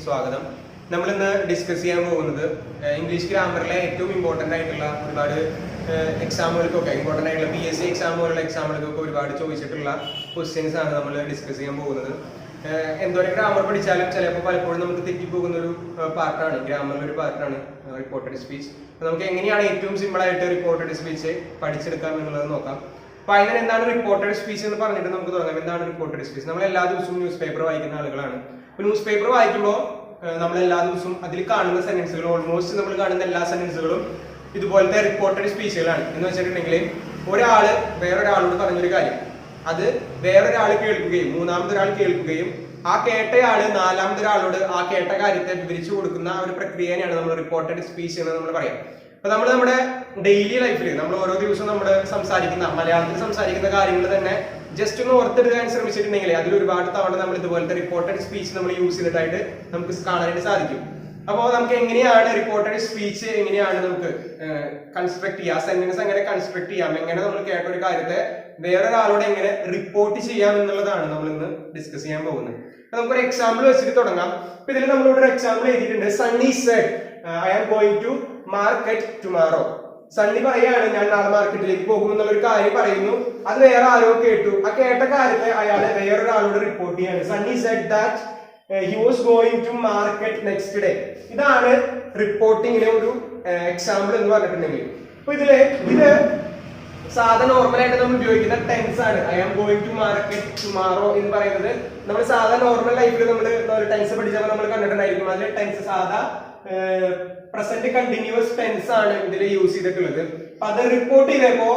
സ്വാഗതം. നമ്മൾ ഇന്ന് ഡിസ്കസ് ചെയ്യാൻ പോകുന്നത് ഇംഗ്ലീഷ് ഗ്രാമറിലെ ഏറ്റവും ഇമ്പോർട്ടൻ്റ് ആയിട്ടുള്ള ഒരുപാട് എക്സാമുകൾക്കൊക്കെ ഇമ്പോർട്ടൻ്റ് ആയിട്ടുള്ള PSC എക്സാം പോലുള്ള എക്സാമുകൾക്കൊക്കെ ഒരുപാട് ചോദിച്ചിട്ടുള്ള ക്വസ്റ്റ്യൻസ് ആണ് നമ്മൾ ഡിസ്കസ് ചെയ്യാൻ പോകുന്നത്. എന്തോരം ഗ്രാമർ പഠിച്ചാലും ചിലപ്പോൾ പലപ്പോഴും നമുക്ക് തെറ്റിപ്പോകുന്ന ഒരു പാർട്ടാണ്, ഗ്രാമറിലെ ഒരു പാർട്ടാണ് റിപ്പോർട്ടഡ് സ്പീച്ച്. നമുക്ക് എങ്ങനെയാണ് ഏറ്റവും സിമ്പിൾ ആയിട്ട് റിപ്പോർട്ടഡ് സ്പീച്ച് പഠിച്ചെടുക്കാം എന്നുള്ളത് നോക്കാം. അപ്പൊ അതിന് എന്താണ് റിപ്പോർട്ടഡ് സ്പീച്ച് എന്ന് പറഞ്ഞിട്ട് നമുക്ക് തുടങ്ങാം. എന്താണ് റിപ്പോർട്ടഡ് സ്പീച്ച്? നമ്മൾ എല്ലാ ദിവസവും ന്യൂസ് പേപ്പർ വായിക്കുന്ന ആളുകളാണ്. അപ്പൊ ന്യൂസ് പേപ്പർ വായിക്കുമ്പോൾ നമ്മൾ എല്ലാ ദിവസവും അതിൽ കാണുന്ന സെന്റൻസുകൾ, ഓൾമോസ്റ്റ് നമ്മൾ കാണുന്ന എല്ലാ സെന്റൻസുകളും ഇതുപോലത്തെ റിപ്പോർട്ടഡ് സ്പീച്ചുകളാണ്. എന്ന് വെച്ചിട്ടുണ്ടെങ്കിൽ ഒരാള് വേറൊരാളോട് പറഞ്ഞൊരു കാര്യം അത് വേറൊരാൾ കേൾക്കുകയും മൂന്നാമതൊരാൾ കേൾക്കുകയും ആ കേട്ടയാള് നാലാമതൊരാളോട് ആ കേട്ട കാര്യത്തെ വിവരിച്ചു കൊടുക്കുന്ന ഒരു പ്രക്രിയയാണ് നമ്മൾ റിപ്പോർട്ടഡ് സ്പീച്ച് എന്ന് നമ്മൾ പറയാം. അപ്പൊ നമ്മൾ നമ്മുടെ ഡെയിലി ലൈഫിൽ നമ്മൾ ഓരോ ദിവസവും നമ്മൾ സംസാരിക്കുന്ന മലയാളത്തിൽ സംസാരിക്കുന്ന കാര്യങ്ങൾ തന്നെ ജസ്റ്റ് ഒന്ന് ഓർത്തെടുക്കാൻ ശ്രമിച്ചിട്ടുണ്ടെങ്കിൽ അതിൽ ഒരുപാട് തവണ നമ്മൾ ഇതുപോലത്തെ റിപ്പോർട്ടഡ് സ്പീച്ച് നമ്മൾ യൂസ് ചെയ്തിട്ടായിട്ട് നമുക്ക് കാണാനായിട്ട് സാധിക്കും. അപ്പോൾ നമുക്ക് എങ്ങനെയാണ് റിപ്പോർട്ടഡ് സ്പീച്ച് എങ്ങനെയാണ് നമുക്ക് കൺസ്ട്രക്ട് ചെയ്യാം, സെന്റൻസ് എങ്ങനെ കൺസ്ട്രക്ട് ചെയ്യാം, എങ്ങനെ നമ്മൾ കേട്ട ഒരു കാര്യത്തെ വേറൊരാളോട് എങ്ങനെ റിപ്പോർട്ട് ചെയ്യാം എന്നുള്ളതാണ് നമ്മൾ ഇന്ന് ഡിസ്കസ് ചെയ്യാൻ പോകുന്നത്. നമുക്കൊരു എക്സാമ്പിൾ വെച്ചിട്ട് തുടങ്ങാം. അപ്പൊ ഇതിൽ നമ്മളിവിടെ ഒരു എക്സാമ്പിൾ എഴുതിയിട്ടുണ്ട്. Sunny said I am going to market tomorrow. Sunny പറയാണ് ഞാൻ നാളെ മാർക്കറ്റിലേക്ക് പോകും എന്നുള്ളൊരു കാര്യം പറയുന്നു. അത് വേറെ ആരോ കേട്ടു. ആ കേട്ട കാര്യത്തെ അയാളെ വേറൊരാളോട് റിപ്പോർട്ട് ചെയ്യാണ്. Sunny said that he was going to market next day. ഇതാണ് റിപ്പോർട്ടിങ്ങിലെ ഒരു എക്സാമ്പിൾ എന്ന് പറഞ്ഞിട്ടുണ്ടെങ്കിൽ. അപ്പൊ ഇത് സാധാരണ നോർമലായിട്ട് നമ്മൾ ഉപയോഗിക്കുന്ന ടെൻസ് ആണ്. I am going to market tomorrow എന്ന് പറയുന്നത് നമ്മൾ സാധാരണ നോർമൽ ലൈഫിൽ നമ്മൾ ടെൻസ് പഠിച്ചപ്പോൾ നമ്മൾ കണ്ടിട്ടുണ്ടായിരിക്കും. അതിൽ ടെൻസ് സാധാ പ്രസന്റ് കണ്ടിന്യൂസ് ടെൻസ് ആണ് ഇതിൽ യൂസ് ചെയ്തിട്ടുള്ളത്. അത് റിപ്പോർട്ട് ചെയ്തപ്പോ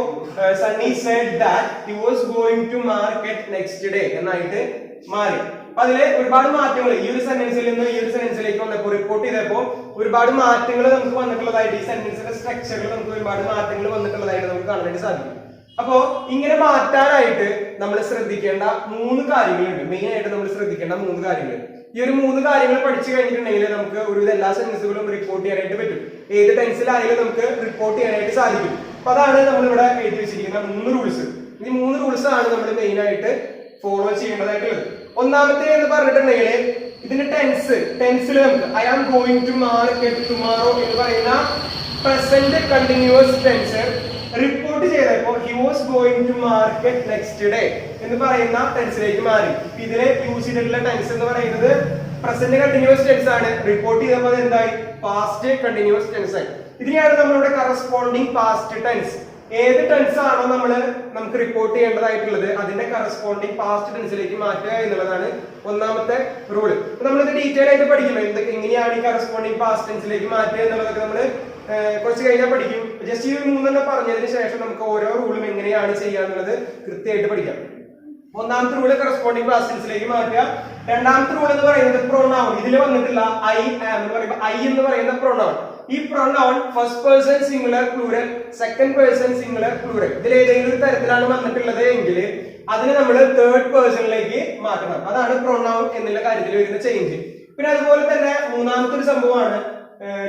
Sunny said that he was going to market next day എന്നായിട്ട് മാറി. അപ്പൊ അതില് ഒരുപാട് മാറ്റങ്ങൾ ഈ ഒരു സെന്റൻസിൽ നിന്ന് ഈ ഒരു സെന്റൻസിലേക്ക് വന്നപ്പോ റിപ്പോർട്ട് ചെയ്തപ്പോ ഒരുപാട് മാറ്റങ്ങൾ നമുക്ക് വന്നിട്ടുള്ളതായിട്ട് ഈ സെന്റൻസിന്റെ സ്ട്രക്ചറിൽ നമുക്ക് ഒരുപാട് മാറ്റങ്ങൾ വന്നിട്ടുള്ളതായിട്ട് നമുക്ക് കാണാനായിട്ട് സാധിക്കും. അപ്പോ ഇങ്ങനെ മാറ്റാനായിട്ട് നമ്മൾ ശ്രദ്ധിക്കേണ്ട 3 കാര്യങ്ങളുണ്ട്. മെയിൻ ആയിട്ട് നമ്മൾ ശ്രദ്ധിക്കേണ്ട 3 കാര്യങ്ങൾ. ഈ ഒരു 3 കാര്യങ്ങൾ പഠിച്ചു കഴിഞ്ഞിട്ടുണ്ടെങ്കിൽ നമുക്ക് ഒരു എല്ലാ സെന്റൻസുകളും റിപ്പോർട്ട് ചെയ്യാനായിട്ട് പറ്റും. ഏത് ടെൻസിലായാലും നമുക്ക് റിപ്പോർട്ട് ചെയ്യാനായിട്ട് സാധിക്കും. അപ്പൊ അതാണ് നമ്മളിവിടെ എഴുതി വെച്ചിരിക്കുന്ന 3 റൂൾസ്. ഈ 3 റൂൾസ് ആണ് നമ്മൾ മെയിൻ ആയിട്ട് ഫോളോ ചെയ്യേണ്ടതായിട്ടുള്ളത്. ഒന്നാമത്തെ എന്ന് പറഞ്ഞിട്ടുണ്ടെങ്കിൽ ഇതിന്റെ ടെൻസിൽ നമുക്ക് I am going to market tomorrow എന്ന് പറയുന്ന പ്രസന്റ് കണ്ടിന്യൂസ് ടെൻസ് റിപ്പോർട്ട് ചെയ്തപ്പോ he was going to market next day എന്ന് പറയുന്ന ടെൻസിലേക്ക് മാറി. ഇതിലെ യൂസ് ചെയ്തിട്ടുള്ള ടെൻസ് എന്ന് പറയുന്നത് പ്രസന്റ് കണ്ടിന്യൂസ് ടെൻസ് ആണ്. റിപ്പോർട്ട് ചെയ്തപ്പോൾ എന്തായി? പാസ്റ്റ് കണ്ടിന്യൂസ് ടെൻസ് ആയി. ഇതിനെയാണ് നമ്മളിവിടെ കറസ്പോണ്ടിങ് പാസ്റ്റ് ടെൻസ്. ഏത് ടെൻസ് ആണോ നമുക്ക് റിപ്പോർട്ട് ചെയ്യേണ്ടതായിട്ടുള്ളത് അതിന്റെ കറസ്പോണ്ടിങ് പാസ്റ്റ് ടെൻസിലേക്ക് മാറ്റുക എന്നുള്ളതാണ് ഒന്നാമത്തെ റൂള്. നമ്മളിത് ഡീറ്റെയിൽ ആയിട്ട് പഠിക്കണം. എങ്ങനെയാണ് ഈ കറസ്പോണ്ടിങ് പാസ്റ്റ് ടെൻസിലേക്ക് മാറ്റുക എന്നുള്ളതൊക്കെ നമ്മൾ കുറച്ച് കഴിഞ്ഞാൽ പഠിക്കും. ജസ്റ്റ് ഈ 3 പറഞ്ഞതിന് ശേഷം നമുക്ക് ഓരോ റൂളും എങ്ങനെയാണ് ചെയ്യുക എന്നുള്ളത് കൃത്യമായിട്ട് പഠിക്കാം. ഒന്നാമത്തെ റൂള് കറസ്പോണ്ടിങ് പാസ്റ്റ് ടെൻസിലേക്ക് മാറ്റുക. രണ്ടാമത്തെ റൂൾ എന്ന് പറയുന്നത് പ്രൊനൗൺ. ഇതിൽ വന്നിട്ടുള്ള ഐ ആം എന്ന് പറയുമ്പോൾ ഐ എന്ന് പറയുന്ന പ്രൊനൗൺ. ഈ pronoun first person singular plural, second person singular plural ഇതിൽ ഏതെങ്കിലും ഒരു തരത്തിലാണ് വന്നിട്ടുള്ളത് എങ്കിൽ അതിന് നമ്മൾ തേർഡ് പേഴ്സണിലേക്ക് മാറ്റണം. അതാണ് പ്രൊനൗൺ എന്നുള്ള കാര്യത്തിൽ വരുന്ന ചേഞ്ച്. പിന്നെ അതുപോലെ തന്നെ മൂന്നാമത്തെ ഒരു സംഭവമാണ്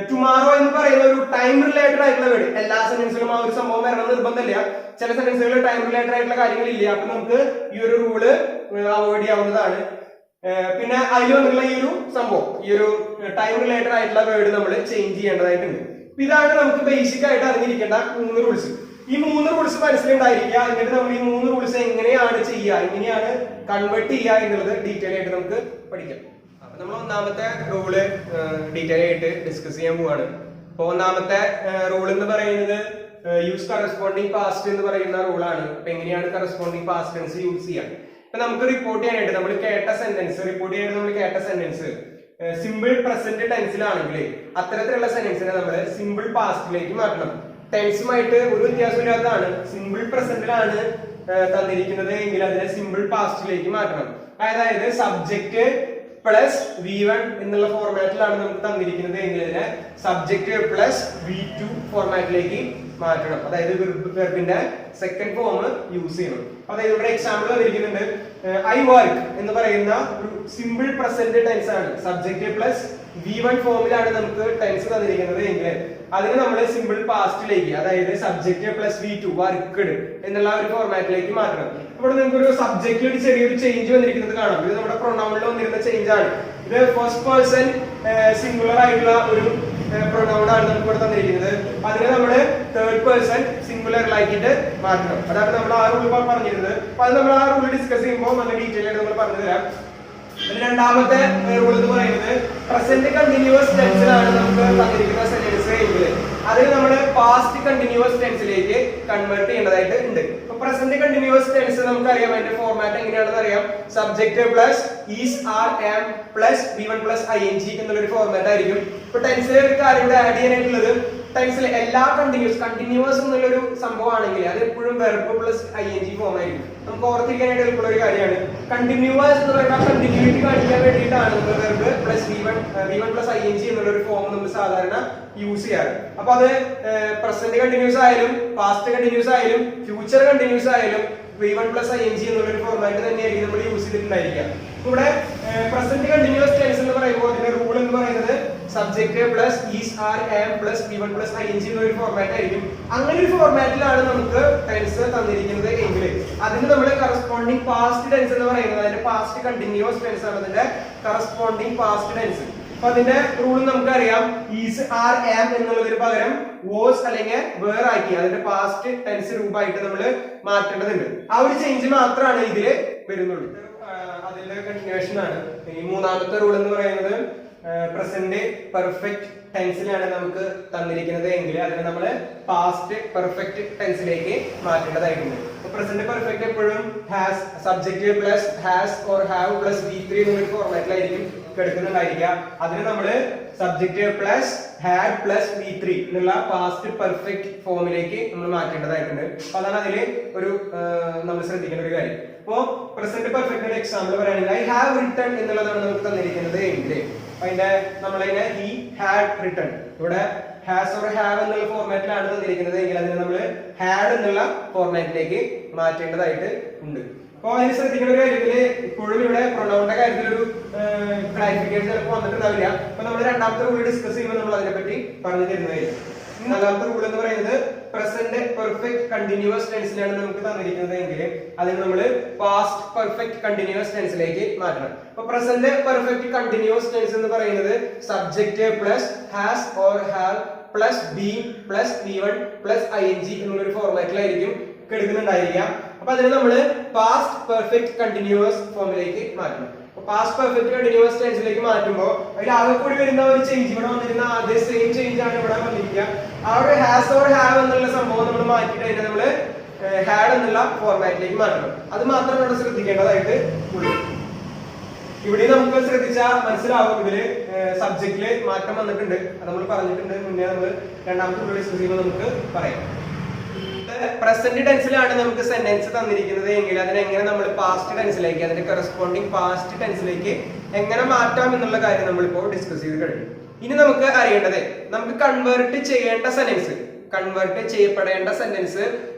ടുമാറോ എന്ന് പറയുന്ന ഒരു ടൈം റിലേറ്റഡ് ആയിട്ടുള്ള വേർഡ്. എല്ലാ സെന്റൻസിലും ആ ഒരു സംഭവം വരണം നിർബന്ധമില്ല. ചില സെന്റൻസുകളിൽ ടൈം റിലേറ്റഡ് ആയിട്ടുള്ള കാര്യങ്ങളില്ല. അപ്പൊ നമുക്ക് ഈ ഒരു റൂള് അവോയ്ഡ് ചെയ്യാവുന്നതാണ്. പിന്നെ അതിൽ വന്നിട്ടുള്ള ഈ ഒരു സംഭവം, ഈ ഒരു ടൈം റിലേറ്റഡ് ആയിട്ടുള്ള വേർഡ് നമ്മൾ ചേഞ്ച് ചെയ്യേണ്ടതായിട്ടുണ്ട്. ഇതാണ് നമുക്ക് ബേസിക് ആയിട്ട് അറിഞ്ഞിരിക്കേണ്ട 3 റൂൾസ്. ഈ 3 റൂൾസ് മനസ്സിലുണ്ടായിരിക്കുക. എന്നിട്ട് നമ്മൾ ഈ 3 റൂൾസ് എങ്ങനെയാണ് ചെയ്യുക, എങ്ങനെയാണ് കൺവേർട്ട് ചെയ്യുക എന്നുള്ളത് ഡീറ്റെയിൽ ആയിട്ട് നമുക്ക് പഠിക്കാം. അപ്പൊ നമ്മൾ ഒന്നാമത്തെ റൂള് ഡീറ്റെയിൽ ആയിട്ട് ഡിസ്കസ് ചെയ്യാൻ പോവാണ്. അപ്പൊ ഒന്നാമത്തെ റൂൾ എന്ന് പറയുന്നത് യൂസ് കറസ്പോണ്ടിങ് പാസ്റ്റ് എന്ന് പറയുന്ന റൂളാണ്. അപ്പൊ എങ്ങനെയാണ് കറസ്പോണ്ടിങ് പാസ്റ്റ് ടെൻസ് യൂസ് ചെയ്യാം? ഇപ്പൊ നമുക്ക് റിപ്പോർട്ട് ചെയ്യാനായിട്ട് നമ്മൾ കേട്ട സെന്റൻസ് സിമ്പിൾ പ്രസന്റ് ടെൻസിലാണെങ്കിൽ അത്തരത്തിലുള്ള സെന്റൻസിനെ നമ്മൾ സിമ്പിൾ പാസ്റ്റിലേക്ക് മാറ്റണം. ടെൻസുമായിട്ട് ഒരു വ്യത്യാസമില്ലാത്തതാണ്. സിമ്പിൾ പ്രസന്റിലാണ് തന്നിരിക്കുന്നത് എങ്കിൽ അതിനെ സിമ്പിൾ പാസ്റ്റിലേക്ക് മാറ്റണം. അതായത് സബ്ജക്റ്റ് പ്ലസ് V1 എന്നുള്ള ഫോർമാറ്റിലാണ് നമുക്ക് തന്നിരിക്കുന്നത് എങ്കിൽ അതിനെ സബ്ജക്റ്റ് പ്ലസ് V2 ഫോർമാറ്റിലേക്ക് മാറ്റണം. അതായത് വെർബിന്റെ സെക്കൻഡ് ഫോം യൂസ് ചെയ്യണം. അതായത് ഇവിടെ എക്സാമ്പിൾ തന്നിരിക്കുന്നുണ്ട്. ഐ വർക്ക് എന്ന് പറയുന്ന ഒരു സിമ്പിൾ പ്രസന്റ് ടെൻസ് ആണ്. സബ്ജക്റ്റ് പ്ലസ് V1 ഫോമിലാണ് നമുക്ക് ടെൻസ് തന്നിരിക്കുന്നത് എങ്കിൽ അതിന് നമ്മൾ സിമ്പിൾ പാസ്റ്റിലേക്ക്, അതായത് സബ്ജക്ട് പ്ലസ് V2 വർക്ക്ഡ് എന്നുള്ള ഒരു ഫോർമാറ്റിലേക്ക് മാറ്റണം. ഇവിടെ നിങ്ങൾക്ക് ഒരു സബ്ജക്റ്റിൽ ഒരു ചെറിയൊരു ചേഞ്ച് വന്നിരിക്കുന്നത് കാണാം. ഇത് നമ്മുടെ പ്രൊനൗണിൽ വന്നിരുന്ന ചേഞ്ച് ആണ്. ഇത് ഫസ്റ്റ് പേഴ്സൺ സിംഗുലർ ആയിട്ടുള്ള ഒരു പ്രൊനൗൺ ആണ് നമുക്ക് ഇവിടെ തന്നിരിക്കുന്നത്. അതിനെ നമ്മള് തേർഡ് പേഴ്സൺ സിംഗുലറിലാക്കിയിട്ട് മാറ്റണം. അതാണ് നമ്മൾ ആ റൂൾ പറഞ്ഞിരുന്നത്. അപ്പൊ അത് നമ്മൾ ആ റൂൾ ഡിസ്കസ് ചെയ്യുമ്പോൾ നല്ല ഡീറ്റെയിൽ ആയിട്ട് നമ്മൾ പറഞ്ഞു തരാം. രണ്ടാമത്തെ റൂൾ എന്ന് പറയുന്നത് പ്രസന്റ് കണ്ടിന്യൂസ് ടെൻസിലാണ് നമുക്ക് തന്നിരിക്കുന്ന സെന്റൻസ് എങ്കിൽ അതിന് നമ്മൾ പാസ്റ്റ് കണ്ടിന്യൂസ് ടെൻസിലേക്ക് കൺവേർട്ട് ചെയ്യേണ്ടതായിട്ട് ഉണ്ട്. അപ്പൊ പ്രസന്റ് കണ്ടിന്യൂസ് ടെൻസ് നമുക്കറിയാം, അതിന്റെ ഫോർമാറ്റ് എങ്ങനെയാണെന്ന് അറിയാം. Subject plus is are am plus V1 plus ING എന്നുള്ളൊരു ഫോർമാറ്റ് ആയിരിക്കും. ഇപ്പൊ ടെൻസിലെ ഒരു കാര്യം ഇവിടെ ആഡ് ചെയ്യാനായിട്ടുള്ളത്, ടെൻസിലെ എല്ലാ കണ്ടിന്യൂസ് എന്നുള്ളൊരു സംഭവമാണെങ്കിൽ അത് എപ്പോഴും വെർബ് പ്ലസ് ING ഫോം ആയിരിക്കും. നമുക്ക് ഓർത്തിരിക്കാനായിട്ട് എളുപ്പമുള്ള ഒരു കാര്യമാണ്. കണ്ടിന്യൂസ് എന്ന് പറയുമ്പോൾ കണ്ടിന്യൂറ്റി കാണിക്കാൻ വേണ്ടിയിട്ടാണ് നമ്മൾ verb plus V1 plus ING എന്നുള്ള ഒരു ഫോം നമ്മൾ സാധാരണ യൂസ് ചെയ്യാറ്. അപ്പൊ അത് പ്രസന്റ് കണ്ടിന്യൂസ് ആയാലും പാസ്റ്റ് കണ്ടിന്യൂസ് ആയാലും ഫ്യൂച്ചർ കണ്ടിന്യൂസ് ആയാലും V1 പ്ലസ് ING എന്നുള്ള ഒരു ഫോർമാറ്റ് തന്നെയായിരിക്കും നമ്മൾ യൂസ് ചെയ്തിട്ടുണ്ടായിരിക്കുക. ഇവിടെ പ്രസന്റ് കണ്ടിന്യൂസ് ടെൻസ് എന്ന് പറയുമ്പോൾ അതിന്റെ റൂൾ എന്ന് പറയുന്നത് subject plus is are am plus V1 plus ING എന്നൊരു ഫോർമാറ്റ് ആയിരിക്കും. അങ്ങനെ ഒരു ഫോർമാറ്റിലാണ് നമുക്ക് ടെൻസ് തന്നിരിക്കുന്നത് എങ്കിൽ അതിന് നമ്മൾ കറസ്പോണ്ടിങ് പാസ്റ്റ് ടെൻസ് എന്ന് പറയുന്നത്, അതിന്റെ പാസ്റ്റ് കണ്ടിന്യൂസ് ടെൻസ് ആണ് അതിന്റെ കറസ്പോണ്ടിങ് പാസ്റ്റ് ടെൻസ്. അപ്പൊ അതിന്റെ റൂൾ നമുക്കറിയാം. ഈസ് ആർ ആം എന്നുള്ളതിന് പകരം വാസ് അല്ലെങ്കിൽ വേർ ആക്കി അതിന്റെ പാസ്റ്റ് ടെൻസ് രൂപമായിട്ട് നമ്മൾ മാറ്റേണ്ടതുണ്ട്. ആ ഒരു ചേഞ്ച് മാത്രമാണ് ഇതില് വരുന്നുള്ളൂ. അതിന്റെ കണ്ടിന്യൂഷൻ ആണ്. ഈ മൂന്നാമത്തെ റൂൾ എന്ന് പറയുന്നത് പ്രസന്റ് പെർഫെക്റ്റ് ടെൻസിലാണ് നമുക്ക് തന്നിരിക്കുന്നത് എങ്കിൽ അതിനെ നമ്മൾ പാസ്റ്റ് പെർഫെക്റ്റ് ടെൻസിലേക്ക് മാറ്റേണ്ടതായിട്ടുണ്ട്. പ്രസന്റ് പെർഫെക്റ്റ് എപ്പോഴും has subject plus has or have plus V3 എന്നൊരു ഫോർമാറ്റിലായിരിക്കും കിടക്കുന്നുണ്ടായിരിക്കുക. അതിന് നമ്മൾ subject plus had plus V3 എന്നുള്ള പാസ്റ്റ് പെർഫെക്റ്റ് ഫോമിലേക്ക് നമ്മൾ മാറ്റേണ്ടതായിട്ടുണ്ട്. അപ്പൊ അതാണ് അതില് ഒരു നമ്മൾ ശ്രദ്ധിക്കേണ്ട ഒരു കാര്യം. അപ്പോ പ്രസന്റ് പെർഫെക്റ്റിന്റെ എക്സാമ്പിൾ പറയുകയാണെങ്കിൽ ഐ ഹാവ് റിട്ടൺ എന്നുള്ളതാണ് നമുക്ക് തന്നിരിക്കുന്നത് എങ്കിൽ അതിന്റെ നമ്മളതിനെ ഹി ഹാഡ് റിട്ടൺ, ഇവിടെ ഹാസ് ഓർ ഹാവ് എന്നുള്ള ഫോർമാറ്റിലാണ് തന്നിരിക്കുന്നത് എങ്കിൽ അതിനെ നമ്മൾ ഹാഡ് എന്നുള്ള ഫോർമാറ്റിലേക്ക് മാറ്റേണ്ടതായിട്ട് ഉണ്ട്. അപ്പൊ അതിന് ശ്രദ്ധിക്കുന്ന ഒരു കാര്യത്തില് ഇപ്പോഴും ഇവിടെ പ്രൊനൗണിന്റെ കാര്യത്തിൽ ഒരു ക്ലാരിഫിക്കേഷൻ ചിലപ്പോൾ വന്നിട്ടുണ്ടാവില്ല. അപ്പൊ നമ്മൾ രണ്ടാമത്തെ റൂൾ ഡിസ്കസ് ചെയ്യുമ്പോൾ നമ്മൾ അതിനെപ്പറ്റി പറഞ്ഞു തരുന്നതായിരിക്കും. നാലാമത്തെ റൂൾ എന്ന് പറയുന്നത് പ്രസന്റ് പെർഫെക്റ്റ് കണ്ടിന്യൂസ് ടെൻസിലാണ് നമുക്ക് തന്നിരിക്കുന്നത് എങ്കിൽ അതിന് നമ്മൾ പാസ്റ്റ് പെർഫെക്റ്റ് കണ്ടിന്യൂസ് ടെൻസിലേക്ക് മാറ്റണം. അപ്പൊ പ്രസന്റ് പെർഫെക്റ്റ് കണ്ടിന്യൂസ് ടെൻസ് എന്ന് പറയുന്നത് subject plus has or have plus been plus V1 plus ING എന്നുള്ള ഒരു ഫോർമാറ്റിലായിരിക്കും എടുക്കുന്നുണ്ടായിരിക്കാം. അപ്പൊ അതിന് നമ്മൾ പാസ്റ്റ് പെർഫെക്റ്റ് കണ്ടിന്യൂസ് ഫോമിലേക്ക് മാറ്റണം. പാസ്റ്റ് പെർഫെക്റ്റ് കണ്ടിന്യൂസ് ടെൻസിലേക്ക് മാറ്റുമ്പോൾ അതിൽ ആകെ കൂടി വരുന്ന ഒരു ചേഞ്ച്, ഇവിടെ വന്നിരുന്ന അതേ സെയിം ചേഞ്ച് ആണ് ഇവിടെ വന്നിരിക്കുക. ആ ഒരു ഹാസ് ഓർ ഹാവ് എന്നുള്ള സംഭവം നമ്മൾ മാറ്റിയിട്ട് അതിനെ നമ്മൾ ഹാഡ് എന്നുള്ള ഫോർമാറ്റിലേക്ക് മാറ്റണം. അത് മാത്രം ഇവിടെ ശ്രദ്ധിക്കേണ്ടതായിട്ട് ഉള്ളൂ. ഇവിടെ നമുക്ക് ശ്രദ്ധിച്ചാൽ മനസ്സിലാവും ഇതില് സബ്ജക്റ്റില് മാറ്റം വന്നിട്ടുണ്ട്. അത് നമ്മൾ പറഞ്ഞിട്ടുണ്ട് മുന്നേ. നമ്മൾ രണ്ടാമത്തെ ഡിസ്കസ് ചെയ്യുമ്പോൾ നമുക്ക് പറയാം. പ്രസന്റ് ടെൻസിലാണ് നമുക്ക് സെന്റൻസ് തന്നിരിക്കുന്നത് എങ്കിൽ അതിനെ എങ്ങനെ നമ്മൾ പാസ്റ്റ് ടെൻസിലേക്ക്, അതിന്റെ കറസ്പോണ്ടിങ് പാസ്റ്റ് ടെൻസിലേക്ക് എങ്ങനെ മാറ്റാം എന്നുള്ള കാര്യം നമ്മളിപ്പോൾ ഡിസ്കസ് ചെയ്ത് കഴിഞ്ഞു. ഇനി നമുക്ക് അറിയേണ്ടത് നമുക്ക് കൺവേർട്ട് ചെയ്യേണ്ട സെന്റൻസ്, കൺവേർട്ട് ചെയ്യപ്പെടേണ്ട സെന്റൻസ്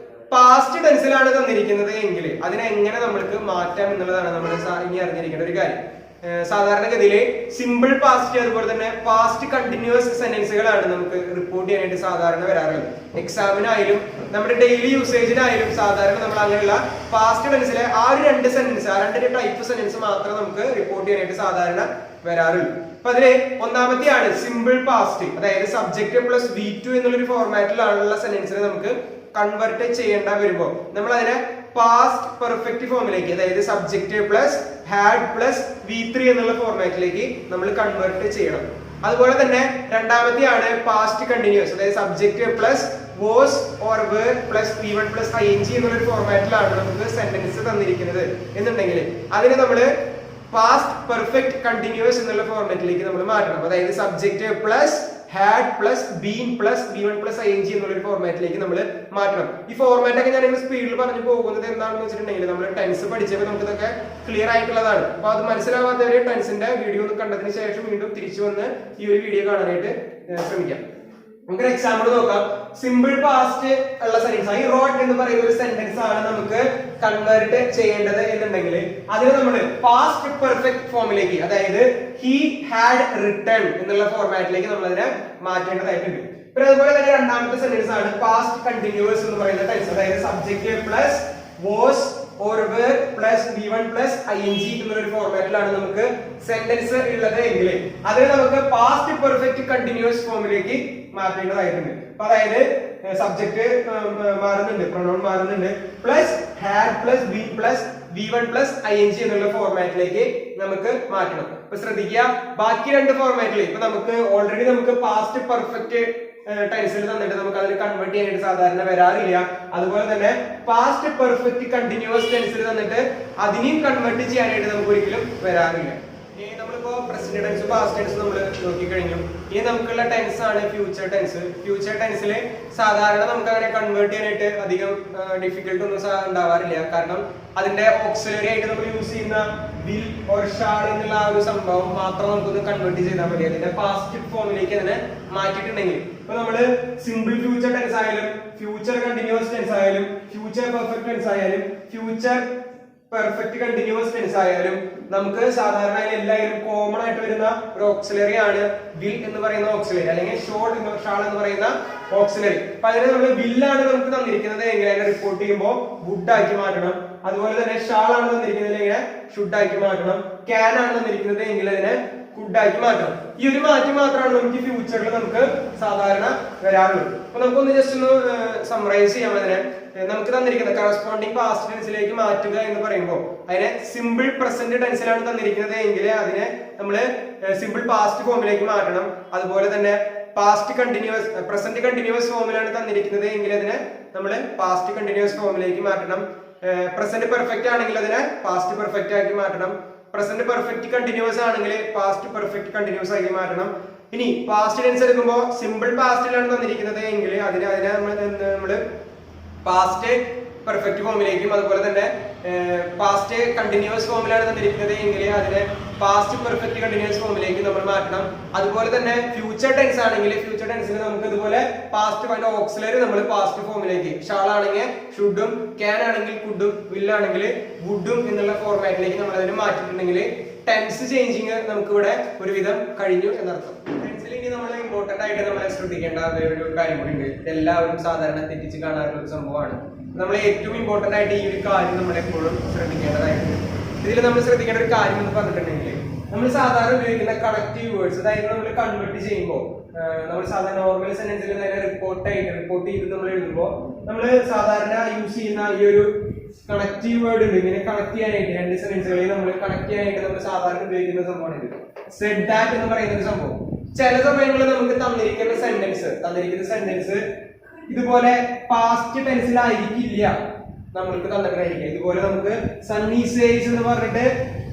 പാസ്റ്റ് ടെൻസിലാണ് തന്നിരിക്കുന്നത് എങ്കിൽ അതിനെ എങ്ങനെ നമ്മൾക്ക് മാറ്റാം എന്നുള്ളതാണ് നമ്മൾ ഇനി അറിഞ്ഞിരിക്കേണ്ട ഒരു കാര്യം. സാധാരണഗതിയില് സിമ്പിൾ പാസ്റ്റ് അതുപോലെ തന്നെ പാസ്റ്റ് കണ്ടിന്യൂസ് സെന്റൻസുകളാണ് നമുക്ക് റിപ്പോർട്ട് ചെയ്യാനായിട്ട് സാധാരണ വരാറുള്ളത്. എക്സാമിനായാലും നമ്മുടെ ഡെയിലി യൂസേജിനായാലും സാധാരണ നമ്മൾ അങ്ങനെയുള്ള പാസ്റ്റ് ടെൻസിലെ ആ ഒരു രണ്ട് സെന്റൻസ്, ആ രണ്ട് ടൈപ്പ് സെന്റൻസ് മാത്രം നമുക്ക് റിപ്പോർട്ട് ചെയ്യാനായിട്ട് സാധാരണ വരാറുള്ളൂ. അപ്പൊ അതില് ഒന്നാമത്തെയാണ് സിമ്പിൾ പാസ്റ്റ്, അതായത് സബ്ജക്ട് പ്ലസ് V2 എന്നുള്ളൊരു ഫോർമാറ്റിലാണുള്ള സെന്റൻസിനെ നമുക്ക് കൺവേർട്ട് ചെയ്യേണ്ട വരുമ്പോൾ നമ്മൾ അതിനെ പാസ്റ്റ് പെർഫെക്റ്റ് ഫോമിലേക്ക്, അതായത് subject plus had plus V3 എന്നുള്ള ഫോർമാറ്റിലേക്ക് നമ്മൾ കൺവേർട്ട് ചെയ്യണം. അതുപോലെ തന്നെ രണ്ടാമത്തെയാണ് പാസ്റ്റ് കണ്ടിന്യൂസ്, അതായത് subject plus was or were plus V1 plus ING എന്നുള്ള ഫോർമാറ്റിലാണ് നമുക്ക് സെന്റൻസ് തന്നിരിക്കുന്നത് എന്നുണ്ടെങ്കിൽ അതിന് നമ്മൾ പാസ്റ്റ് പെർഫെക്റ്റ് കണ്ടിന്യൂസ് എന്നുള്ള ഫോർമാറ്റിലേക്ക് നമ്മൾ മാറ്റണം. അതായത് subject plus had plus been plus V1 plus ING എന്നുള്ള ഫോർമാറ്റിലേക്ക് നമ്മൾ മാറ്റണം. ഈ ഫോർമാറ്റ് ഒക്കെ ഞാൻ സ്പീഡിൽ പറഞ്ഞു പോകുന്നത് എന്താണെന്ന് വെച്ചിട്ടുണ്ടെങ്കിൽ നമ്മൾ ടെൻസ് പഠിച്ചപ്പോൾ നമുക്ക് ഇതൊക്കെ ക്ലിയർ ആയിട്ടുള്ളതാണ്. അപ്പൊ അത് മനസ്സിലാവാത്തവരെ ടെൻസിന്റെ വീഡിയോ കണ്ടതിന് ശേഷം വീണ്ടും തിരിച്ചു വന്ന് ഈ ഒരു വീഡിയോ കാണാനായിട്ട് ശ്രമിക്കാം. നമുക്ക് എക്സാമ്പിൾ നോക്കാം. സിമ്പിൾ പാസ്റ്റ് ഉള്ള സെന്റൻസ്, ഐ റോട്ട് എന്ന് പറയുന്ന ഒരു സെന്റൻസ് ആണ് നമുക്ക് കൺവേർട്ട് ചെയ്യേണ്ടത് എന്നുണ്ടെങ്കിൽ അതിന് നമ്മൾ പാസ്റ്റ് പെർഫെക്റ്റ് ഫോമിലേക്ക്, അതായത് ഹി ഹാഡ് റിട്ടൺ എന്നുള്ള ഫോർമാറ്റിലേക്ക് നമ്മൾ അതിനെ മാറ്റേണ്ടതായിട്ടുണ്ട്. പിന്നെ അതുപോലെ തന്നെ രണ്ടാമത്തെ സെന്റൻസ് ആണ് പാസ്റ്റ് കണ്ടിന്യൂസ് എന്ന് പറയുന്ന ടെൻസ്. അതായത് subject plus was or were plus V1 plus ing എന്നൊരു ഫോർമാറ്റിലാണ് നമുക്ക് സെന്റൻസ് ഉള്ളത് എങ്കിൽ അതിനെ നമുക്ക് പാസ്റ്റ് പെർഫെക്റ്റ് കണ്ടിന്യൂസ് ഫോമിലേക്ക് മാറ്റേണ്ടതായിട്ടുണ്ട്. അപ്പൊ അതായത് സബ്ജക്ട് മാറുന്നുണ്ട്, പ്രൊനൗൺ മാറുന്നുണ്ട്, plus had plus B plus V1 plus ing എന്നുള്ള ഫോർമാറ്റിലേക്ക് നമുക്ക് മാറ്റണം. അപ്പൊ ശ്രദ്ധിക്കുക, ബാക്കി രണ്ട് ഫോർമാറ്റിൽ ഇപ്പൊ നമുക്ക് ഓൾറെഡി നമുക്ക് പാസ്റ്റ് പെർഫെക്റ്റ് ടെൻസിൽ തന്നിട്ട് നമുക്ക് അതിന് കൺവേർട്ട് ചെയ്യാനായിട്ട് സാധാരണ വരാറില്ല. അതുപോലെ തന്നെ പാസ്റ്റ് പെർഫെക്റ്റ് കണ്ടിന്യൂസ് ടെൻസിൽ തന്നിട്ട് അതിനെയും കൺവേർട്ട് ചെയ്യാനായിട്ട് നമുക്ക് ഒരിക്കലും വരാറില്ല. നമ്മളിപ്പോ പ്രസന്റ് ടെൻസ് പാസ്റ്റ് ടെൻസ് നമ്മൾ നോക്കിക്കഴിഞ്ഞു. ഇനി നമുക്കുള്ള ടെൻസ് ആണ് ഫ്യൂച്ചർ ടെൻസ്. ഫ്യൂച്ചർ ടെൻസിൽ സാധാരണ നമുക്ക് അങ്ങനെ കൺവേർട്ട് ചെയ്യാനായിട്ട് അധികം ഡിഫിക്കൽട്ട് ഒന്നും ഉണ്ടാവാറില്ല. കാരണം അതിന്റെ ഓക്സിലറി ആയിട്ട് നമ്മൾ യൂസ് ചെയ്യുന്ന വിൽ ഓർ ഷാൾ എന്നുള്ള ആ ഒരു സംഭവം മാത്രം നമുക്കൊന്ന് കൺവേർട്ട് ചെയ്താൽ മതി. അതിന്റെ പാസ്റ്റ് ഫോമിലേക്ക് അതിനെ മാറ്റിയിട്ടുണ്ടെങ്കിൽ ഇപ്പൊ നമ്മള് സിമ്പിൾ ഫ്യൂച്ചർ ടെൻസ് ആയാലും ഫ്യൂച്ചർ കണ്ടിന്യൂസ് ടെൻസ് ആയാലും ഫ്യൂച്ചർ പെർഫെക്റ്റ് ടെൻസ് ആയാലും ഫ്യൂച്ചർ പെർഫെക്റ്റ് കണ്ടിന്യൂസ് ടെൻസ് ആയാലും നമുക്ക് സാധാരണ എല്ലാവരും കോമൺ ആയിട്ട് വരുന്ന ഒരു ഓക്സിലറി ആണ് വിൽ എന്ന് പറയുന്ന ഓക്സിലറി, അല്ലെങ്കിൽ ഷാൾ എന്ന് പറയുന്ന ഓക്സിലറി. അപ്പൊ അതിനെ നമ്മൾ വില്ലാണ് നമുക്ക് തന്നിരിക്കുന്നത് എങ്കിൽ അതിനെ റിപ്പോർട്ട് ചെയ്യുമ്പോൾ വുഡ് ആക്കി മാറ്റണം. അതുപോലെ തന്നെ ഷാൾ ആണ് തന്നിരിക്കുന്നത് എങ്കിൽ ഷുഡ് ആക്കി മാറ്റണം. ക്യാൻ ആണ് തന്നിരിക്കുന്നത് എങ്കിൽ അതിനെ കുഡ് ആക്കി മാറ്റണം. ഈ ഒരു മാറ്റം മാത്രമാണ് നമുക്ക് ഫ്യൂച്ചറിൽ നമുക്ക് സാധാരണ വരാറുള്ളത്. അപ്പൊ നമുക്കൊന്ന് ജസ്റ്റ് ഒന്ന് സമ്മറൈസ് ചെയ്യാം. അതിനെ നമുക്ക് തന്നിരിക്കുന്ന കറസ്പോണ്ടിങ് പാസ്റ്റ് ടെൻസിലേക്ക് മാറ്റുക എന്ന് പറയുമ്പോൾ അതിനെ സിമ്പിൾ പ്രസന്റ് ടെൻസിലാണ് തന്നിരിക്കുന്നത് എങ്കിൽ അതിനെ നമ്മൾ സിമ്പിൾ പാസ്റ്റ് ഫോമിലേക്ക് മാറ്റണം. അതുപോലെ തന്നെ പാസ്റ്റ് കണ്ടിന്യൂസ് പ്രസന്റ് കണ്ടിന്യൂസ് ഫോമിലാണ് തന്നിരിക്കുന്നത് എങ്കിൽ അതിനെ നമ്മൾ പാസ്റ്റ് കണ്ടിന്യൂസ് ഫോമിലേക്ക് മാറ്റണം. പ്രസന്റ് പെർഫെക്റ്റ് ആണെങ്കിൽ അതിനെ പാസ്റ്റ് പെർഫെക്റ്റ് ആക്കി മാറ്റണം. പ്രസന്റ് പെർഫെക്റ്റ് കണ്ടിന്യൂസ് ആണെങ്കിൽ പാസ്റ്റ് പെർഫെക്റ്റ് കണ്ടിന്യൂസ് ആക്കി മാറ്റണം. ഇനി പാസ്റ്റ് ടെൻസ് എടുക്കുമ്പോൾ സിമ്പിൾ പാസ്റ്റിലാണ് തന്നിരിക്കുന്നത് എങ്കിൽ അതിനെ നമ്മൾ പാസ്റ്റ് പെർഫെക്റ്റ് ഫോമിലേക്കും അതുപോലെ തന്നെ പാസ്റ്റ് കണ്ടിന്യൂസ് ഫോമിലാണ് തന്നിരിക്കുന്നത് എങ്കിൽ അതിനെ പാസ്റ്റ് പെർഫെക്റ്റ് കണ്ടിന്യൂസ് ഫോമിലേക്ക് നമ്മൾ മാറ്റണം. അതുപോലെ തന്നെ ഫ്യൂച്ചർ ടെൻസ് ആണെങ്കിൽ ഫ്യൂച്ചർ ടെൻസിൽ നമുക്ക് ഇതുപോലെ പാസ്റ്റ് അതിന്റെ ഓക്സിലറി നമ്മൾ പാസ്റ്റ് ഫോമിലേക്ക്, ഷാൾ ആണെങ്കിൽ ഷുഡും, ക്യാൻ ആണെങ്കിൽ കുഡും, വിൽ ആണെങ്കിൽ വുഡും എന്നുള്ള ഫോർമാറ്റിലേക്ക് നമ്മൾ അതിനെ മാറ്റിയിട്ടുണ്ടെങ്കിൽ ടെൻസ് ചേഞ്ചിങ് നമുക്ക് ഇവിടെ ഒരുവിധം കഴിഞ്ഞു എന്നർത്ഥം. ടെൻസിൽ ഇനി നമ്മൾ ഇമ്പോർട്ടന്റ് ആയിട്ട് നമ്മൾ ശ്രദ്ധിക്കേണ്ട ഒരു കാര്യം കൂടി ഉണ്ട്. എല്ലാവരും സാധാരണ തെറ്റിച്ച് കാണാറുള്ള ഒരു സംഭവമാണ്. നമ്മൾ ഏറ്റവും ഇമ്പോർട്ടന്റ് ആയിട്ട് ഈ ഒരു കാര്യം നമ്മൾ എപ്പോഴും ശ്രദ്ധിക്കേണ്ടതായിട്ടുണ്ട്. ഇതിൽ നമ്മൾ ശ്രദ്ധിക്കേണ്ട ഒരു കാര്യം എന്ന് പറഞ്ഞിട്ടുണ്ടെങ്കിൽ നമ്മൾ സാധാരണ ഉപയോഗിക്കുന്ന കണക്റ്റീവ് വേർഡ്സ്, അതായത് നമ്മൾ കൺവേർട്ട് ചെയ്യുമ്പോൾ നമ്മൾ സാധാരണ നോർമൽ സെന്റൻസിൽ നേരെ റിപ്പോർട്ട് ചെയ്ത് നമ്മൾ എഴുതുമ്പോൾ നമ്മൾ സാധാരണ യൂസ് ചെയ്യുന്ന ഈ ഒരു കണക്റ്റീവ് വേർഡ് ഉണ്ട്. ഇങ്ങനെ കണക്ട് ചെയ്യാനായിട്ട് രണ്ട് സെന്റൻസുകളിൽ നമ്മൾ കണക്ട് ചെയ്യാനായിട്ട് നമ്മൾ സാധാരണ ഉപയോഗിക്കുന്ന സംഭവമാണ് ഇത് സെഡ് ദാറ്റ് എന്ന് പറയുന്ന ഒരു സംഭവം. ചില സമയങ്ങളിൽ നമുക്ക് തന്നിരിക്കുന്ന സെന്റൻസ് ഇതുപോലെ പാസ്റ്റ് ടെൻസിലായിരിക്കില്ല നമ്മൾക്ക് തന്നിട്ടുണ്ടായിരിക്കും. ഇതുപോലെ നമുക്ക് സണ്ണി സേസ് എന്ന് പറഞ്ഞിട്ട്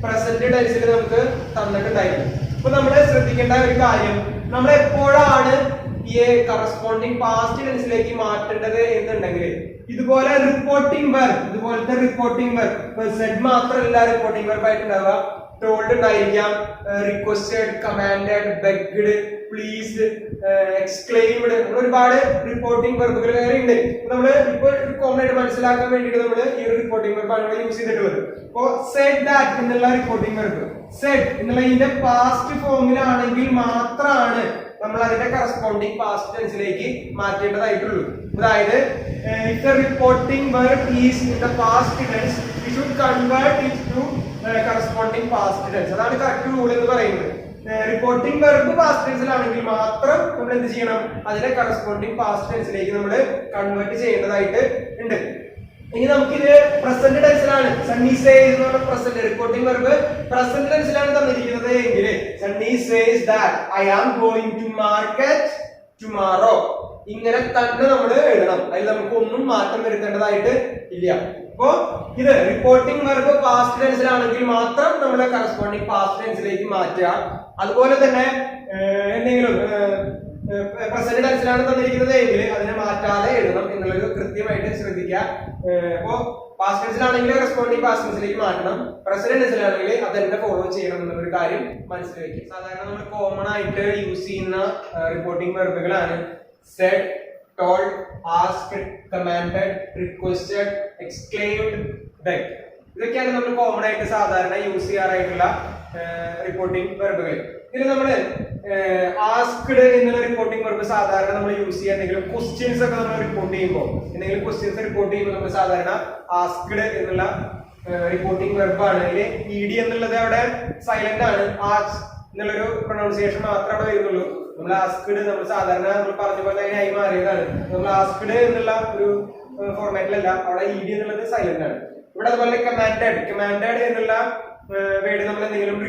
പ്രസന്റ് ടെൻസിൽ നമുക്ക് തന്നിട്ടുണ്ടായിരിക്കും. അപ്പൊ നമ്മൾ ശ്രദ്ധിക്കേണ്ട ഒരു കാര്യം, നമ്മൾ എപ്പോഴാണ് ഈ കറസ്പോണ്ടിങ് പാസ്റ്റ് ടെൻസിലേക്ക് മാറ്റേണ്ടത് എന്നുണ്ടെങ്കിൽ ഇതുപോലെ ഇതുപോലത്തെ റിപ്പോർട്ടിംഗ് വെർബ് സെഡ് മാത്രമല്ല റിപ്പോർട്ടിംഗ് വെർബ് ആയിട്ടുണ്ടാവുക. ടോൾഡ് ഉണ്ടായിരിക്കാം, requested, commanded, begged, pleased, exclaimed, ഒരുപാട് റിപ്പോർട്ടിംഗ് വെർബുകൾ വേറെ ഉണ്ട്. നമ്മൾ ഇപ്പൊ കോമൺ ആയിട്ട് മനസ്സിലാക്കാൻ വേണ്ടിയിട്ട് നമ്മൾ ഈ ഒരു റിപ്പോർട്ടിംഗ് വെർബാണ് യൂസ് ചെയ്തിട്ട് വരും. അപ്പോ സെഡ് ദാറ്റ് എന്നുള്ള റിപ്പോർട്ടിംഗ് വെർബ് സെഡ് എന്നുള്ള ഇതിന്റെ പാസ്റ്റ് ഫോമിലാണെങ്കിൽ മാത്രമാണ് നമ്മൾ അതിന്റെ കറസ്പോണ്ടിങ് പാസ്റ്റ് ടെൻസിലേക്ക് മാറ്റേണ്ടതായിട്ടുള്ളൂ. അതായത് if the reporting verb is in the past tense we should convert it to corresponding past tense. അതാണ് കറക്റ്റ് റൂൾ എന്ന് പറയുന്നത്. റിപ്പോർട്ടിംഗ് വെർബ് പാസ്റ്റ് ടെൻസിലാണെങ്കിൽ മാത്രം നമ്മൾ എന്ത് ചെയ്യണം, അതിനെ കറസ്പോണ്ടിങ് പാസ്റ്റ് ടെൻസിലേക്ക് നമ്മൾ കൺവേർട്ട് ചെയ്യേണ്ടതായിട്ട് ഉണ്ട്. ഇനി നമുക്കിത് പ്രസന്റ് ടെൻസിലാണ്, സണ്ണി സേസ് എന്ന് പറഞ്ഞ പ്രസന്റ് റിപ്പോർട്ടിംഗ് വെർബ് പ്രസന്റ് ടെൻസിലാണ് തന്നിരിക്കുന്നത് എങ്കിൽ Sunny says that I am going to market tomorrow, ഇങ്ങനെ തന്നെ നമ്മൾ എഴുതണം. അതിൽ നമുക്ക് ഒന്നും മാറ്റം വരുത്തേണ്ടതായിട്ട് ഇല്ല. അപ്പോ ഇത് റിപ്പോർട്ടിംഗ് വെർബ് പാസ്റ്റ് ടെൻസിലാണെങ്കിൽ മാത്രം നമ്മൾ കറസ്പോണ്ടിങ് പാസ്റ്റ് ടെൻസിലേക്ക് മാറ്റുക. അതുപോലെ തന്നെ എന്തെങ്കിലും പ്രസന്റ് ടെൻസിലാണ് തന്നിരിക്കുന്നത് എങ്കിൽ അതിനെ മാറ്റാതെ എഴുതണം എന്നുള്ളത് കൃത്യമായിട്ട് ശ്രദ്ധിക്കുക. അപ്പോ പാസ്റ്റ് ടെൻസിലാണെങ്കിൽ കറസ്പോണ്ടിങ് പാസ്റ്റ് ടെൻസിലേക്ക് മാറ്റണം, പ്രസന്റ് ടെൻസിലാണെങ്കിൽ അതെന്നെ ഫോളോ ചെയ്യണം എന്നുള്ള ഒരു കാര്യം മനസ്സിലാക്കുക. സാധാരണ നമ്മൾ കോമൺ ആയിട്ട് യൂസ് ചെയ്യുന്ന reporting വെർബുകളാണ് said, told, asked, commanded, requested, exclaimed, begged. ഇതൊക്കെയാണ് നമ്മൾ കോമൺ ആയിട്ട് സാധാരണ യൂസ് ചെയ്യാറായിട്ടുള്ള റിപ്പോർട്ടിംഗ് വെർബുകൾ. ഇതിൽ നമ്മള് ആസ്ക്ഡ് എന്നുള്ള റിപ്പോർട്ടിംഗ് വെർബ് സാധാരണ നമ്മൾ യൂസ് ചെയ്യുക എന്തെങ്കിലും ക്വസ്റ്റ്യൻസ് ഒക്കെ നമ്മൾ റിപ്പോർട്ട് ചെയ്യുമ്പോൾ എന്തെങ്കിലും ക്വസ്റ്റ്യൻസ് റിപ്പോർട്ട് ചെയ്യുമ്പോൾ നമ്മൾ സാധാരണ ആസ്ക്ഡ് എന്നുള്ള റിപ്പോർട്ടിംഗ് വെർബാണ്. അതില് ഇഡി എന്നുള്ളത് അവിടെ സൈലന്റ് ആണ്. ആസ് എന്നുള്ളൊരു പ്രൊണൗൺസിയേഷൻ മാത്രമേ അവിടെ വരുന്നുള്ളൂ. നമ്മൾ ആസ്ക്ഡ് നമ്മൾ സാധാരണ നമ്മൾ പറഞ്ഞ പോലെ തന്നെ ആയി മാറിയതാണ്. നമ്മൾ ആസ്ക്ഡ് എന്നുള്ള ഒരു ഫോർമാറ്റിലല്ല, അവിടെ ഇഡി എന്നുള്ളത് സൈലന്റ് ആണ്. ഇവിടെ അതുപോലെ കമാൻഡഡ് എന്നുള്ള വേർഡ് നമ്മൾ എന്തെങ്കിലും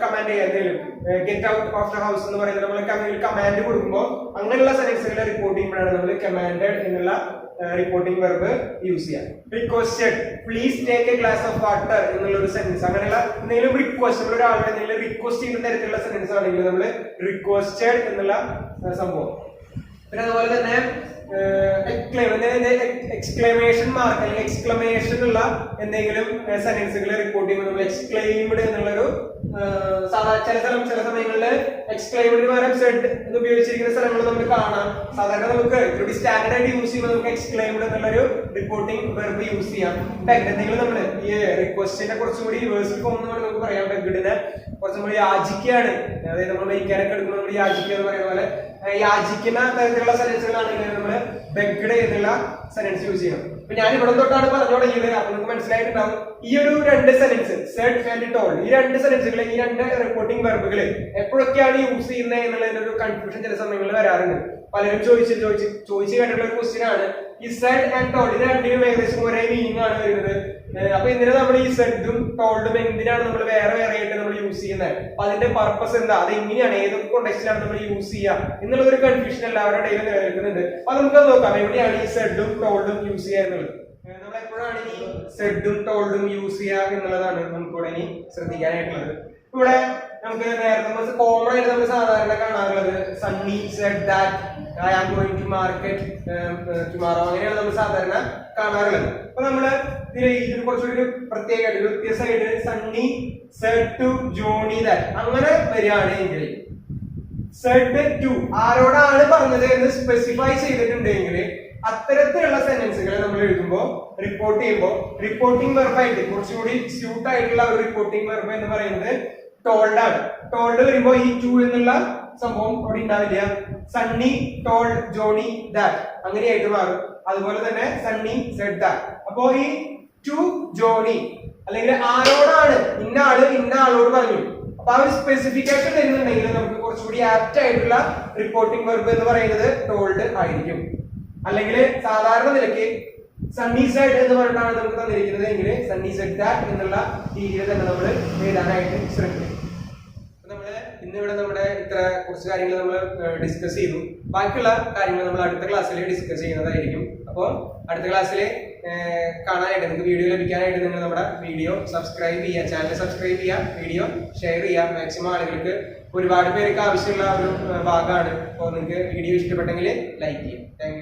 കമാൻഡ് ചെയ്യാൻ എന്തെങ്കിലും get out of the house എന്ന് പറയുന്നത് നമ്മൾ കമാൻഡ് കൊടുക്കുമ്പോൾ അങ്ങനെയുള്ള സെൻറ്റൻസുകളെ റിപ്പോർട്ട് ചെയ്യുമ്പോഴാണ് നമ്മൾ കമാൻഡഡ് എന്നുള്ള റിപ്പോർട്ടിംഗ് വെർബ് യൂസ് ചെയ്യാം. Requested please take A glass of water എന്നുള്ള ഒരു സെന്റൻസ്, അങ്ങനെയുള്ള എന്തെങ്കിലും റിക്വസ്റ്റ് ഒരാളുടെ എന്തെങ്കിലും റിക്വസ്റ്റ് ചെയ്യുന്ന തരത്തിലുള്ള സെന്റൻസ് ആണെങ്കിൽ നമ്മൾ റിക്വസ്റ്റഡ് എന്നുള്ള സംഭവം. പിന്നെ അതുപോലെ തന്നെ എക്സ്ക്ലമേഷൻ മാർക്ക് അല്ലെങ്കിൽ എക്സ്ക്ലമേഷൻ ഉള്ള എന്തെങ്കിലും സെന്റൻസുകൾ റിപ്പോർട്ട് ചെയ്യുമ്പോൾ നമ്മൾ എക്സ്ക്ലെയിംഡ് എന്നുള്ളൊരു ചില സമയങ്ങളിൽ എക്സ്ക്ലെയിംഡ് പകരം സെഡ് എന്ന് ഉപയോഗിച്ചിരിക്കുന്ന സ്ഥലങ്ങൾ നമുക്ക് കാണാം. സാധാരണ നമുക്ക് ഒരു സ്റ്റാൻഡേർഡ് ആയിട്ട് യൂസ് ചെയ്യുമ്പോൾ നമുക്ക് എക്സ്ക്ലെയിംഡ് എന്നുള്ളൊരു റിപ്പോർട്ടിംഗ് വെർബ് യൂസ് ചെയ്യാം. എന്തെങ്കിലും നമ്മൾ ഈ റിക്വസ്റ്റിനെ കുറച്ചും കൂടി യൂണിവേഴ്സൽ ഫോം എന്ന് നമുക്ക് പറയാം. ബെഗ്ഡിനെ കുറച്ചും കൂടി യാചിക്കുകയാണ്, അതായത് നമ്മൾ മരിക്കാനൊക്കെ എടുക്കുമ്പോൾ നമ്മൾ യാചിക്കുക എന്ന് പറയുന്ന പോലെ യാചിക്കുന്ന തരത്തിലുള്ള സെന്റൻസുകളാണെങ്കിൽ നമ്മൾ ബെഗ്ഡ് എന്നുള്ള സെന്റൻസ് യൂസ് ചെയ്യണം. അപ്പൊ ഞാൻ ഇവിടെ തൊട്ടാണ് പറഞ്ഞു തുടങ്ങിയത്. അപ്പൊ നിങ്ങൾക്ക് മനസ്സിലായിട്ടുണ്ടാവും ഈ ഒരു രണ്ട് സെന്റൻസ് സെഡ് ആൻഡ് ടോൾഡ്, ഈ രണ്ട് സെന്റൻസുകൾ, ഈ രണ്ട് റിപ്പോർട്ടിംഗ് വെർബുകൾ എപ്പോഴൊക്കെയാണ് യൂസ് ചെയ്യുന്നത് എന്നുള്ളതിന്റെ ഒരു കൺഫ്യൂഷൻ ചില സമയങ്ങളിൽ വരാറുണ്ട്. പലരും ചോദിച്ചു കേട്ടിട്ടുള്ള ഒരു ക്വസ്റ്റ്യൻ ആണ് ഈ സെഡ് ആൻഡ് ടോൾഡ്. ഇത് രണ്ടിനും ഏകദേശം ഒരേ മീനിങ് ആണ് വരുന്നത്. അപ്പൊ എന്തിനാ നമ്മൾ ഈ സെഡും ടോൾഡും എന്തിനാണ് നമ്മൾ വേറെ വേറെ ആയിട്ട് നമ്മൾ യൂസ് ചെയ്യുന്നത്, അപ്പൊ അതിന്റെ പർപ്പസ് എന്താ, അത് എങ്ങനെയാണ്, ഏതൊക്കെ കോണ്ടെക്സ്റ്റിലാണ് നമ്മൾ യൂസ് ചെയ്യുക എന്നുള്ളൊരു കൺഫ്യൂഷൻ എല്ലാവരുടെ ഇടയിൽ നിലനിൽക്കുന്നുണ്ട്. അപ്പൊ നമുക്ക് നോക്കാം എവിടെയാണ് ഈ സെഡും ടോൾഡും യൂസ് ചെയ്യുക എന്നുള്ളത്. നമ്മൾ എപ്പോഴാണ് ഈ സെഡും ടോൾഡും യൂസ് ചെയ്യുക എന്നുള്ളതാണ് നമുക്കിവിടെ ഇനി ശ്രദ്ധിക്കാനായിട്ടുള്ളത്. ഇവിടെ നമുക്ക് നേരത്തെ കോമൺ ആയിട്ട് നമ്മൾ സാധാരണ കാണാറുള്ളത് Sunny said that, I am going to market tomorrow, അങ്ങനെയാണ് നമ്മൾ സാധാരണ കാണാറുള്ളത്. അപ്പൊ നമ്മള് ഇതിന് കുറച്ചുകൂടി പ്രത്യേകമായിട്ട് ഒരു വ്യത്യസ്തമായിട്ട് Sunny said to Johnny that അങ്ങനെ വരികയാണെങ്കിൽ സെഡ് ടു ആരോടാണ് പറഞ്ഞത് എന്ന് സ്പെസിഫൈ ചെയ്തിട്ടുണ്ടെങ്കിൽ അത്തരത്തിലുള്ള സെന്റൻസുകൾ നമ്മൾ എഴുതുമ്പോൾ റിപ്പോർട്ട് ചെയ്യുമ്പോൾ റിപ്പോർട്ടിംഗ് വെർബായിട്ട് കുറച്ചുകൂടി സ്യൂട്ട് ആയിട്ടുള്ള ഒരു റിപ്പോർട്ടിംഗ് വെർബ് എന്ന് പറയുന്നത് ടോൾഡ് ആണ്. ടോൾഡ് വരുമ്പോൾ ഈ ടു എന്നുള്ള സംഭവം അവിടെ ഉണ്ടാവില്ല. സണ്ണി ടോൾഡ് ജോണി ദാറ്റ് അങ്ങനെയായിട്ട് മാറും. അതുപോലെ തന്നെ സണ്ണി സെഡ് ദാറ്റ്. അപ്പോ ഈ ടു ജോണി അല്ലെങ്കിൽ ആരോടാണ് ഇന്ന ആളോട് പറഞ്ഞു, അപ്പൊ ആ ഒരു സ്പെസിഫിക്കേഷൻ തരുന്നുണ്ടെങ്കിൽ നമുക്ക് കുറച്ചുകൂടി ആപ്റ്റ് ആയിട്ടുള്ള റിപ്പോർട്ടിംഗ് വെർബ് എന്ന് പറയുന്നത് ടോൾഡ് ആയിരിക്കും. അല്ലെങ്കിൽ സാധാരണ നിലയ്ക്ക് സണ്ണി സെഡ് എന്ന് പറഞ്ഞിട്ടാണ് നമുക്ക് തന്നിരിക്കുന്നത് എങ്കിൽ സണ്ണി സെഡ് ദാറ്റ് എന്നുള്ള രീതിയിൽ തന്നെ നമ്മൾ എഴുതാനായിട്ട് ശ്രമിക്കും. നമ്മള് ഇന്നിവിടെ നമ്മുടെ ഇത്ര കുറച്ച് കാര്യങ്ങൾ നമ്മൾ ഡിസ്കസ് ചെയ്തു. ബാക്കിയുള്ള കാര്യങ്ങൾ നമ്മൾ അടുത്ത ക്ലാസ്സിൽ ഡിസ്കസ് ചെയ്യുന്നതായിരിക്കും. അപ്പോൾ അടുത്ത ക്ലാസ്സിൽ കാണാനായിട്ട് നിങ്ങൾക്ക് വീഡിയോ ലഭിക്കാനായിട്ട് നിങ്ങൾ നമ്മുടെ വീഡിയോ സബ്സ്ക്രൈബ് ചെയ്യുക, ചാനൽ സബ്സ്ക്രൈബ് ചെയ്യുക, വീഡിയോ ഷെയർ ചെയ്യുക. മാക്സിമം ആളുകൾക്ക് ഒരുപാട് പേർക്ക് ആവശ്യമുള്ള ഒരു ഭാഗമാണ്. അപ്പോൾ നിങ്ങൾക്ക് വീഡിയോ ഇഷ്ടപ്പെട്ടെങ്കിൽ ലൈക്ക് ചെയ്യാം. Thank you.